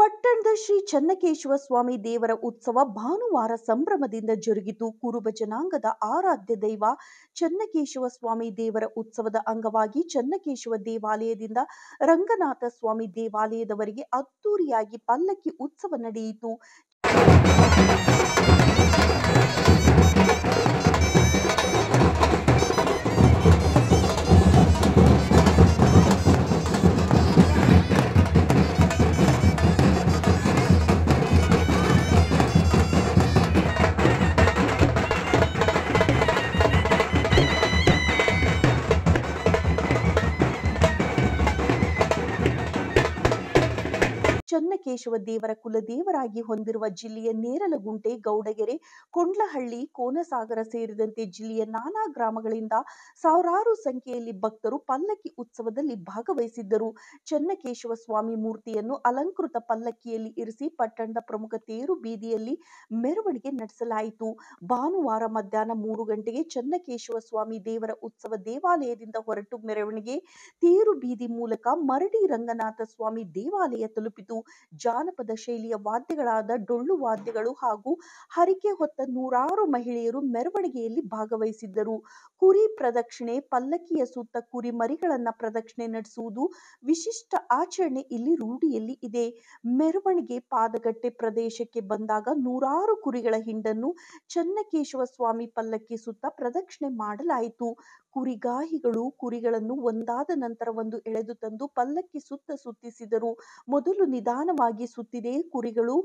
ಪಟ್ಟಣದ ಶ್ರೀ ಚನ್ನಕೇಶವ ಸ್ವಾಮಿ ದೇವರ ಉತ್ಸವ ಭಾನುವಾರ ಸಂಭ್ರಮದಿಂದ ಜರುಗಿತು. ಕುರುಬ ಜನಾಂಗದ ಆರಾಧ್ಯ ದೈವ ಚನ್ನಕೇಶವ ಸ್ವಾಮಿ ದೇವರ ಉತ್ಸವದ ಅಂಗವಾಗಿ ಚನ್ನಕೇಶವ ದೇವಾಲಯದಿಂದ ರಂಗನಾಥ ಸ್ವಾಮಿ ದೇವಾಲಯದವರೆಗೆ ಅದ್ದೂರಿಯಾಗಿ ಪಲ್ಲಕ್ಕಿ ಉತ್ಸವ ನಡೆಯಿತು. ಚನ್ನಕೇಶವ ದೇವರ ಕುಲದೇವರಾಗಿ ಹೊಂದಿರುವ ಜಿಲ್ಲೆಯ ನೇರಲಗುಂಟೆ, ಗೌಡಗೆರೆ, ಕೊಂಡ್ಲಹಳ್ಳಿ, ಕೋನಸಾಗರ ಸೇರಿದಂತೆ ಜಿಲ್ಲೆಯ ನಾನಾ ಗ್ರಾಮಗಳಿಂದ ಸಾವಿರಾರು ಸಂಖ್ಯೆಯಲ್ಲಿ ಭಕ್ತರು ಪಲ್ಲಕ್ಕಿ ಉತ್ಸವದಲ್ಲಿ ಭಾಗವಹಿಸಿದ್ದರು. ಚನ್ನಕೇಶವ ಸ್ವಾಮಿ ಮೂರ್ತಿಯನ್ನು ಅಲಂಕೃತ ಪಲ್ಲಕ್ಕಿಯಲ್ಲಿ ಇರಿಸಿ ಪಟ್ಟಣದ ಪ್ರಮುಖ ತೇರು ಬೀದಿಯಲ್ಲಿ ಮೆರವಣಿಗೆ ನಡೆಸಲಾಯಿತು. ಭಾನುವಾರ ಮಧ್ಯಾಹ್ನ 3 ಗಂಟೆಗೆ ಚನ್ನಕೇಶವ ಸ್ವಾಮಿ ದೇವರ ಉತ್ಸವ ದೇವಾಲಯದಿಂದ ಹೊರಟು ಮೆರವಣಿಗೆ ತೇರು ಬೀದಿ ಮೂಲಕ ಮರಡಿ ರಂಗನಾಥ ಸ್ವಾಮಿ ದೇವಾಲಯ ತಲುಪಿತು. ಜಾನಪದ ಶೈಲಿಯ ವಾದ್ಯಗಳಾದ ಡೊಳ್ಳು ವಾದ್ಯಗಳು ಹಾಗೂ ಹರಿಕೆ ಹೊತ್ತ ನೂರಾರು ಮಹಿಳೆಯರು ಮೆರವಣಿಗೆಯಲ್ಲಿ ಭಾಗವಹಿಸಿದ್ದರು. ಕುರಿ ಪ್ರದಕ್ಷಿಣೆ, ಪಲ್ಲಕ್ಕಿಯ ಸುತ್ತ ಕುರಿ ಮರಿಗಳನ್ನ ಪ್ರದಕ್ಷಿಣೆ ನಡೆಸುವುದು ವಿಶಿಷ್ಟ ಆಚರಣೆ ಇಲ್ಲಿ ರೂಢಿಯಲ್ಲಿ ಇದೆ. ಮೆರವಣಿಗೆ ಪಾದಗಟ್ಟೆ ಪ್ರದೇಶಕ್ಕೆ ಬಂದಾಗ ನೂರಾರು ಕುರಿಗಳ ಹಿಂಡನ್ನು ಚನ್ನಕೇಶವ ಸ್ವಾಮಿ ಪಲ್ಲಕ್ಕಿ ಸುತ್ತ ಪ್ರದಕ್ಷಿಣೆ ಮಾಡಲಾಯಿತು. ಕುರಿಗಾಹಿಗಳು ಕುರಿಗಳನ್ನು ಒಂದಾದ ನಂತರ ಒಂದು ಎಳೆದು ತಂದು ಪಲ್ಲಕ್ಕಿ ಸುತ್ತ ಸುತ್ತಿಸಿದರು. ಮೊದಲು ನಿಧಾನವಾಗಿ ಸುತ್ತಿದೆ ಕುರಿಗಳು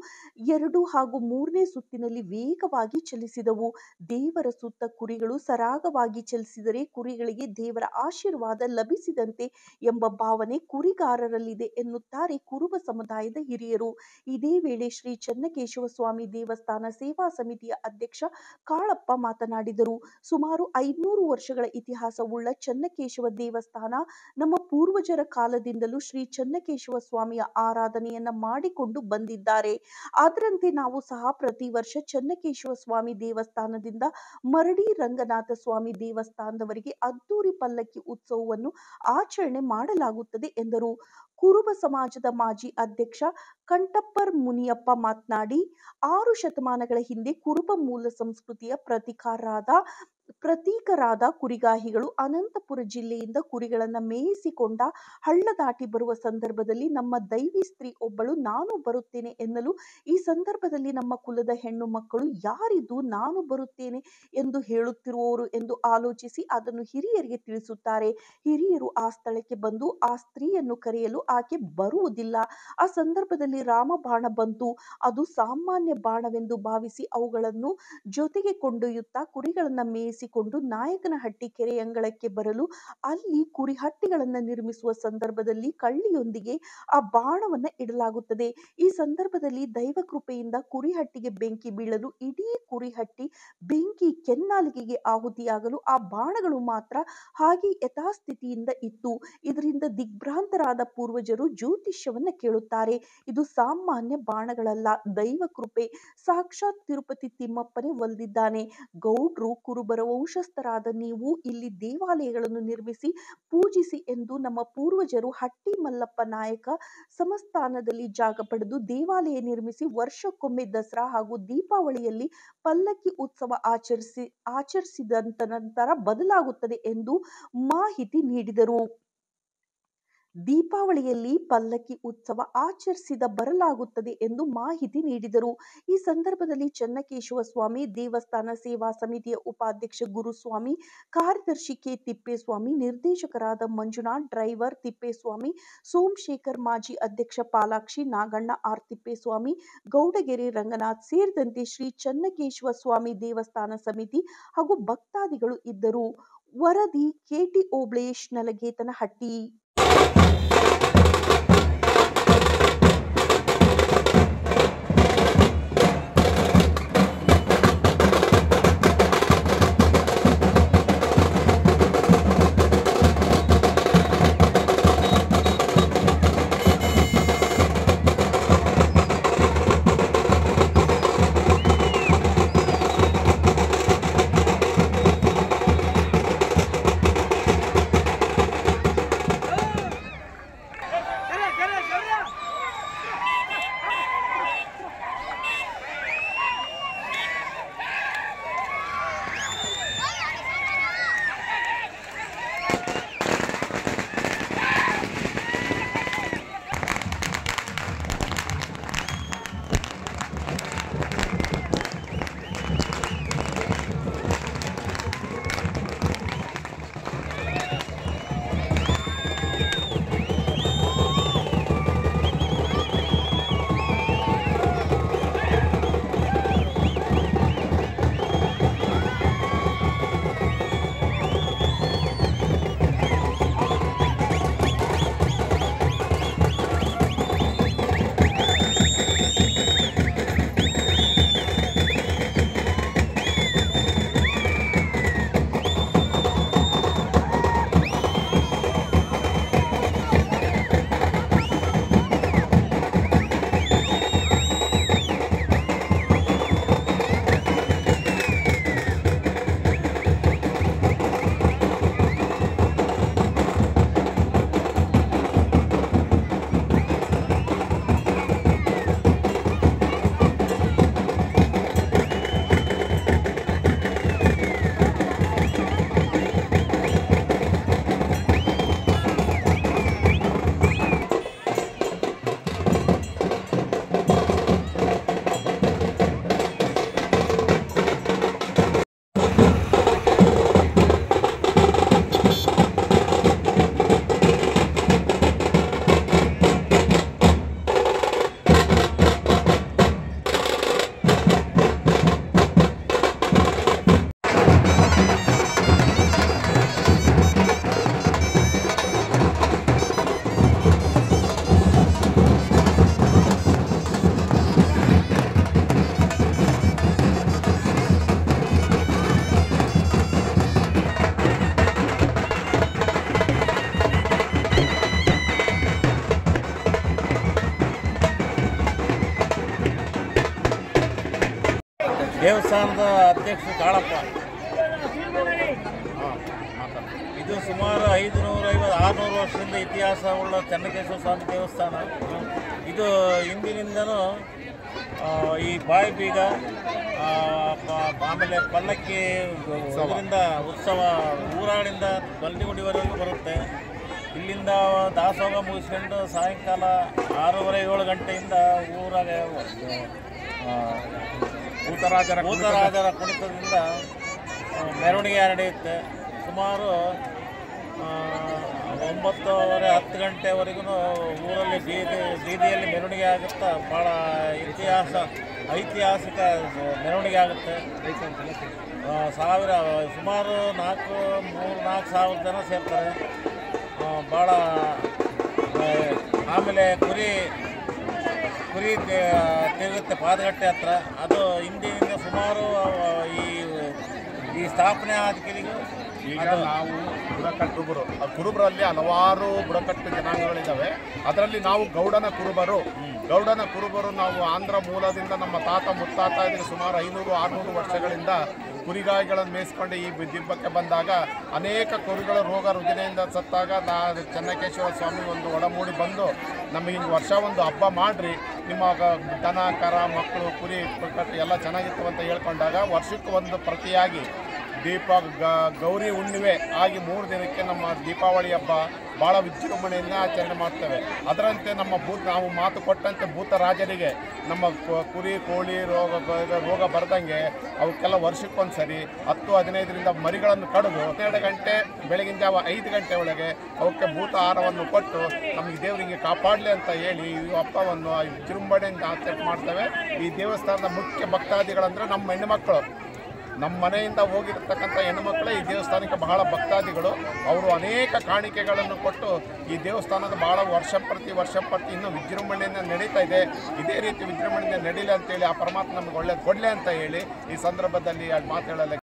2 ಹಾಗೂ 3ನೇ ಸುತ್ತಿನಲ್ಲಿ ವೇಗವಾಗಿ ಚಲಿಸಿದವು. ದೇವರ ಸುತ್ತ ಕುರಿಗಳು ಸರಾಗವಾಗಿ ಚಲಿಸಿದರೆ ಕುರಿಗಳಿಗೆ ದೇವರ ಆಶೀರ್ವಾದ ಲಭಿಸಿದಂತೆ ಎಂಬ ಭಾವನೆ ಕುರಿಗಾರರಲ್ಲಿದೆ ಎನ್ನುತ್ತಾರೆ ಕುರುಬ ಸಮುದಾಯದ ಹಿರಿಯರು. ಇದೇ ವೇಳೆ ಶ್ರೀ ಚನ್ನಕೇಶವ ಸ್ವಾಮಿ ದೇವಸ್ಥಾನ ಸೇವಾ ಸಮಿತಿಯ ಅಧ್ಯಕ್ಷ ಕಾಳಪ್ಪ ಮಾತನಾಡಿದರು. ಸುಮಾರು 500 ವರ್ಷಗಳ ಇತಿಹಾಸವುಳ್ಳ ಚನ್ನಕೇಶವ ದೇವಸ್ಥಾನ ನಮ್ಮ ಪೂರ್ವಜರ ಕಾಲದಿಂದಲೂ ಶ್ರೀ ಚನ್ನಕೇಶವ ಸ್ವಾಮಿಯ ಆರಾಧನೆಯನ್ನ ಮಾಡಿಕೊಂಡು ಬಂದಿದ್ದಾರೆ. ಅದರಂತೆ ನಾವು ಸಹ ಪ್ರತಿ ವರ್ಷ ಚನ್ನಕೇಶವ ಸ್ವಾಮಿ ದೇವಸ್ಥಾನದಿಂದ ಮರಡಿ ರಂಗನಾಥ ಸ್ವಾಮಿ ದೇವಸ್ಥಾನದವರೆಗೆ ಅದ್ದೂರಿ ಪಲ್ಲಕ್ಕಿ ಉತ್ಸವವನ್ನು ಆಚರಣೆ ಮಾಡಲಾಗುತ್ತದೆ ಎಂದರು. ಕುರುಬ ಸಮಾಜದ ಮಾಜಿ ಅಧ್ಯಕ್ಷ ಕಂಟಪ್ಪರ್ ಮುನಿಯಪ್ಪ ಮಾತನಾಡಿ, 6 ಶತಮಾನಗಳ ಹಿಂದೆ ಕುರುಬ ಮೂಲ ಸಂಸ್ಕೃತಿಯ ಪ್ರತೀಕರಾದ ಕುರಿಗಾಹಿಗಳು ಅನಂತಪುರ ಜಿಲ್ಲೆಯಿಂದ ಕುರಿಗಳನ್ನು ಮೇಯಿಸಿಕೊಂಡ ಹಳ್ಳ ದಾಟಿ ಬರುವ ಸಂದರ್ಭದಲ್ಲಿ ನಮ್ಮ ದೈವಿ ಸ್ತ್ರೀ ಒಬ್ಬಳು ನಾನು ಬರುತ್ತೇನೆ ಎನ್ನಲು, ಈ ಸಂದರ್ಭದಲ್ಲಿ ನಮ್ಮ ಕುಲದ ಹೆಣ್ಣು ಮಕ್ಕಳು ಯಾರಿದ್ದು ನಾನು ಬರುತ್ತೇನೆ ಎಂದು ಹೇಳುತ್ತಿರುವವರು ಎಂದು ಆಲೋಚಿಸಿ ಅದನ್ನು ಹಿರಿಯರಿಗೆ ತಿಳಿಸುತ್ತಾರೆ. ಹಿರಿಯರು ಆ ಸ್ಥಳಕ್ಕೆ ಬಂದು ಆ ಸ್ತ್ರೀಯನ್ನು ಕರೆಯಲು ಆಕೆ ಬರುವುದಿಲ್ಲ. ಆ ಸಂದರ್ಭದಲ್ಲಿ ರಾಮಬಾಣ ಬಂತು. ಅದು ಸಾಮಾನ್ಯ ಬಾಣವೆಂದು ಭಾವಿಸಿ ಅವುಗಳನ್ನು ಜೊತೆಗೆ ಕೊಂಡೊಯ್ಯುತ್ತಾ ಕುರಿಗಳನ್ನು ಮೇಯಿಸಿಕೊಂಡು ನಾಯಕನಹಟ್ಟಿ ಕೆರೆಯಂಗಳಕ್ಕೆ ಬರಲು ಅಲ್ಲಿ ಕುರಿಹಟ್ಟಿಗಳನ್ನು ನಿರ್ಮಿಸುವ ಸಂದರ್ಭದಲ್ಲಿ ಕಳ್ಳಿಯೊಂದಿಗೆ ಆ ಬಾಣವನ್ನ ಇಡಲಾಗುತ್ತದೆ. ಈ ಸಂದರ್ಭದಲ್ಲಿ ದೈವ ಕೃಪೆಯಿಂದ ಕುರಿಹಟ್ಟಿಗೆ ಬೆಂಕಿ ಬೀಳಲು ಇಡೀ ಕುರಿಹಟ್ಟಿ ಬೆಂಕಿ ಕೆನ್ನಾಲಿಗೆಗೆ ಆಹುತಿಯಾಗಲು ಆ ಬಾಣಗಳು ಮಾತ್ರ ಹಾಗೆ ಯಥಾಸ್ಥಿತಿಯಿಂದ ಇತ್ತು. ಇದರಿಂದ ದಿಗ್ಭ್ರಾಂತರಾದ ಪೂರ್ವಜರು ಜ್ಯೋತಿಷ್ಯವನ್ನ ಕೇಳುತ್ತಾರೆ. ಇದು ಸಾಮಾನ್ಯ ಬಾಣಗಳಲ್ಲ, ದೈವ ಕೃಪೆ, ಸಾಕ್ಷಾತ್ ತಿರುಪತಿ ತಿಮ್ಮಪ್ಪನೇ ಒಲಿದಿದ್ದಾನೆ. ಗೌಡ್ರು ಕುರುಬರ ವಂಶಸ್ಥರಾದ ನೀವು ಇಲ್ಲಿ ದೇವಾಲಯಗಳನ್ನು ನಿರ್ಮಿಸಿ ಪೂಜಿಸಿ ಎಂದು ನಮ್ಮ ಪೂರ್ವಜರು ಹಟ್ಟಿ ಮಲ್ಲಪ್ಪ ನಾಯಕ ಸಂಸ್ಥಾನದಲ್ಲಿ ಜಾಗ ಪಡೆದು ದೇವಾಲಯ ನಿರ್ಮಿಸಿ ವರ್ಷಕ್ಕೊಮ್ಮೆ ದಸರಾ ಹಾಗೂ ದೀಪಾವಳಿಯಲ್ಲಿ ಪಲ್ಲಕ್ಕಿ ಉತ್ಸವ ಆಚರಿಸಿದ ನಂತರ ಬದಲಾಗುತ್ತದೆ ಎಂದು ಮಾಹಿತಿ ನೀಡಿದರು. ದೀಪಾವಳಿಯಲ್ಲಿ ಪಲ್ಲಕ್ಕಿ ಉತ್ಸವ ಆಚರಿಸಿದ ಬರಲಾಗುತ್ತದೆ ಎಂದು ಮಾಹಿತಿ ನೀಡಿದರು. ಈ ಸಂದರ್ಭದಲ್ಲಿ ಚನ್ನಕೇಶವ ಸ್ವಾಮಿ ದೇವಸ್ಥಾನ ಸೇವಾ ಸಮಿತಿಯ ಉಪಾಧ್ಯಕ್ಷ ಗುರುಸ್ವಾಮಿ, ಕಾರ್ಯದರ್ಶಿ ಕೆ ತಿಪ್ಪೇಸ್ವಾಮಿ, ನಿರ್ದೇಶಕರಾದ ಮಂಜುನಾಥ್, ಡ್ರೈವರ್ ತಿಪ್ಪೇಸ್ವಾಮಿ, ಸೋಮಶೇಖರ್, ಮಾಜಿ ಅಧ್ಯಕ್ಷ ಪಾಲಾಕ್ಷಿ, ನಾಗಣ್ಣ, ಆರ್ ತಿಪ್ಪೇಸ್ವಾಮಿ, ಗೌಡಗೆರೆ ರಂಗನಾಥ್ ಸೇರಿದಂತೆ ಶ್ರೀ ಚನ್ನಕೇಶವ ಸ್ವಾಮಿ ದೇವಸ್ಥಾನ ಸಮಿತಿ ಹಾಗೂ ಭಕ್ತಾದಿಗಳು ಇದ್ದರು. ವರದಿ ಕೆಟಿ ಓಬ್ಳೇಶ್, ನಲಗೇತನಹಟ್ಟಿ. ದೇವಸ್ಥಾನದ ಅಧ್ಯಕ್ಷರು ಕಾಳಪ್ಪ. ಇದು ಸುಮಾರು 550-600 ವರ್ಷದಿಂದ ಇತಿಹಾಸವುಳ್ಳ ಚೆನ್ನಕೇಶವ ಸ್ವಾಮಿ ದೇವಸ್ಥಾನ. ಇದು ಹಿಂದಿನಿಂದನೂ ಈ ಬಾಯಿ ಬೀಗ, ಆಮೇಲೆ ಪಲ್ಲಕ್ಕಿ ಇದರಿಂದ ಉತ್ಸವ ಊರಾಳಿಂದ ಬಲ್ದಿಗುಡಿವರೆಗೂ ಬರುತ್ತೆ. ಇಲ್ಲಿಂದ ದಾಸೋಹ ಮುಗಿಸ್ಕೊಂಡು ಸಾಯಂಕಾಲ 6:30-7 ಗಂಟೆಯಿಂದ ಊರಾಗ ಭೂತರಾಜರ ಕುಣಿತದಿಂದ ಮೆರವಣಿಗೆ ನಡೆಯುತ್ತೆ. ಸುಮಾರು 9:30-10 ಗಂಟೆವರೆಗೂ ಊರಲ್ಲಿ ಬೀದಿಯಲ್ಲಿ ಮೆರವಣಿಗೆ ಆಗುತ್ತಾ. ಭಾಳ ಐತಿಹಾಸಿಕ ಮೆರವಣಿಗೆ ಆಗುತ್ತೆ. ಸುಮಾರು 3-4 ಸಾವಿರ ಜನ ಸೇರ್ತಾರೆ. ಭಾಳ ಆಮೇಲೆ ಕುರಿ ತಿರುಗುತ್ತೆ ಪಾದಗಟ್ಟೆ ಹತ್ರ. ಅದು ಹಿಂದಿನಿಂದ ಸುಮಾರು ಈ ಸ್ಥಾಪನೆ ಆದ ಕೆಲಿಗೂ ಈಗ ನಾವು ಬುಡಕಟ್ಟು ಕುರುಬರಲ್ಲಿ ಹಲವಾರು ಬುಡಕಟ್ಟು ಜನಾಂಗಗಳಿದ್ದಾವೆ. ಅದರಲ್ಲಿ ನಾವು ಗೌಡನ ಕುರುಬರು ನಾವು ಆಂಧ್ರ ಮೂಲದಿಂದ ನಮ್ಮ ತಾತ ಮುತ್ತಾತ ಇದಕ್ಕೆ ಸುಮಾರು 500-600 ವರ್ಷಗಳಿಂದ ಕುರಿಗಾಯಿಗಳನ್ನು ಮೇಯಿಸ್ಕೊಂಡು ಈ ದಿಬ್ಬಕ್ಕೆ ಬಂದಾಗ ಅನೇಕ ಕುರಿಗಳ ರೋಗ ರುಜಿನೆಯಿಂದ ಸತ್ತಾಗ ಚೆನ್ನಕೇಶವ ಸ್ವಾಮಿ ಒಂದು ಒಡಮೂಡಿ ಬಂದು ನಮಗೆ ವರ್ಷ ಒಂದು ಹಬ್ಬ ಮಾಡಿರಿ, ನಿಮ್ಮ ದನ ಕರ ಮಕ್ಕಳು ಕುರಿ ಕಟ್ಟು ಎಲ್ಲ ಚೆನ್ನಾಗಿತ್ತು ಅಂತ ಹೇಳ್ಕೊಂಡಾಗ ವರ್ಷಕ್ಕೆ ಒಂದು ಪ್ರತಿಯಾಗಿ ಗೌರಿ ಹುಣ್ಣಿಮೆ ಆಗಿ 3 ದಿನಕ್ಕೆ ನಮ್ಮ ದೀಪಾವಳಿ ಹಬ್ಬ ಭಾಳ ವಿಜೃಂಭಣೆಯಿಂದ ಆಚರಣೆ ಮಾಡ್ತೇವೆ. ಅದರಂತೆ ನಾವು ಮಾತು ಕೊಟ್ಟಂತೆ ಭೂತರಾಜರಿಗೆ ನಮ್ಮ ಕುರಿ ಕೋಳಿ ರೋಗ ಬರ್ದಂಗೆ ಅವಕ್ಕೆಲ್ಲ ವರ್ಷಕ್ಕೊಂದು ಸರಿ 10-15ರಿಂದ ಮರಿಗಳನ್ನು ಕಡಿದು 12 ಗಂಟೆ ಬೆಳಗಿನ ಜಾವ 5 ಗಂಟೆ ಒಳಗೆ ಅವಕ್ಕೆ ಭೂತ ಆಹಾರವನ್ನು ಕೊಟ್ಟು ನಮಗೆ ದೇವರಿಗೆ ಕಾಪಾಡಲಿ ಅಂತ ಹೇಳಿ ಈ ಹಬ್ಬವನ್ನು ವಿಜೃಂಭಣೆಯಿಂದ ಆಚರಣೆ ಮಾಡ್ತೇವೆ. ಈ ದೇವಸ್ಥಾನದ ಮುಖ್ಯ ಭಕ್ತಾದಿಗಳಂದರೆ ನಮ್ಮ ಹೆಣ್ಣುಮಕ್ಕಳು. ನಮ್ಮ ಮನೆಯಿಂದ ಹೋಗಿರ್ತಕ್ಕಂಥ ಹೆಣ್ಣುಮಕ್ಕಳೇ ಈ ದೇವಸ್ಥಾನಕ್ಕೆ ಬಹಳ ಭಕ್ತಾದಿಗಳು. ಅವರು ಅನೇಕ ಕಾಣಿಕೆಗಳನ್ನು ಕೊಟ್ಟು ಈ ದೇವಸ್ಥಾನದ ಬಹಳ ವರ್ಷ ಪ್ರತಿ ಇನ್ನೂ ವಿಜೃಂಭಣೆಯಿಂದ ನಡೀತಾ ಇದೆ. ಇದೇ ರೀತಿ ವಿಜೃಂಭಣೆಯಿಂದ ನಡೀಲಿ ಅಂತೇಳಿ ಆ ಪರಮಾತ್ಮ ನಮಗೆ ಒಳ್ಳೇದು ಕೊಡಲಿ ಅಂತ ಹೇಳಿ ಈ ಸಂದರ್ಭದಲ್ಲಿ ಮಾತು ಹೇಳಲು